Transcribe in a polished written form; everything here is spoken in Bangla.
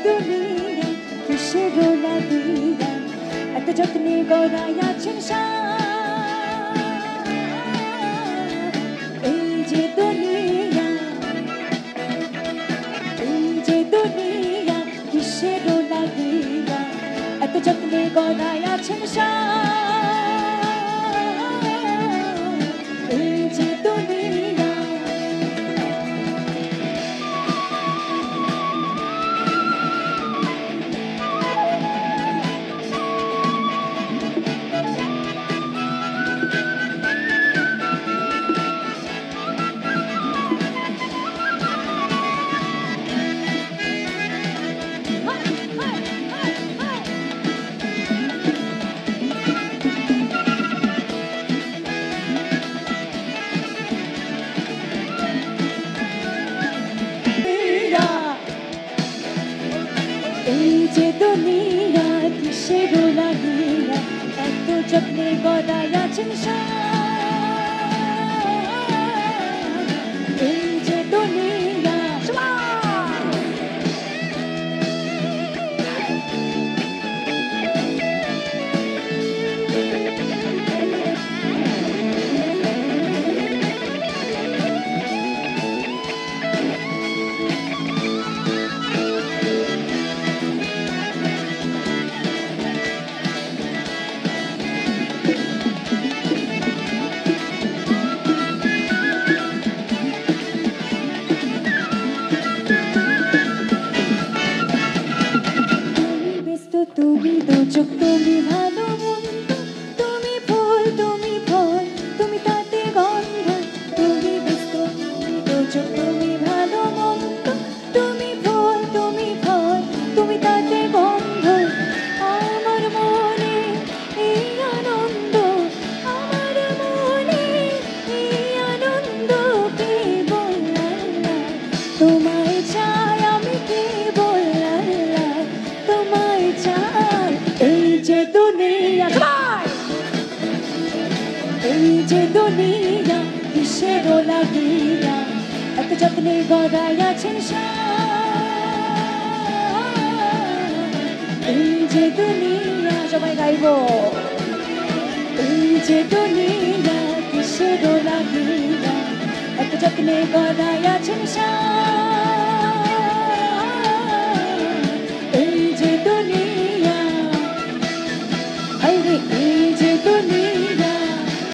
দুনিয়া কিসের লাগিয়া এত যত্নে গড়াইয়াছেন এই যে দুনিয়া কিসের লাগিয়া এত যত্নে গড়াইয়াছেন এই যে দুনিয়া এই যে দুনিয়া কিসের লাগিয়া এত যত্নে গড়াইয়াছেন এই যে দুনিয়া তুমি দুচোখ তুমি ভালো মন্দ তুমি ফুল তুমি তাতে গন্ধ তুমি ব্যস্ত তুমি দুচোখ তুমি ভালো মন্দ তুমি ফুল তুমি তাতে গন্ধ আমার মনে এই আনন্দ আমার মনে এই আনন্দ কেবল আল্লাহ তোমায় চাই আমি কেবল আল্লাহ তোমায় চাই এই যে দুনিয়া এই যে দুনিয়া কিসের লাগিয়া এত যত্নে গড়াইয়াছেন এই যে দুনিয়া সবাই গাইব এই যে দুনিয়া কিসের লাগিয়া এত যত্নে গড়াইয়াছেন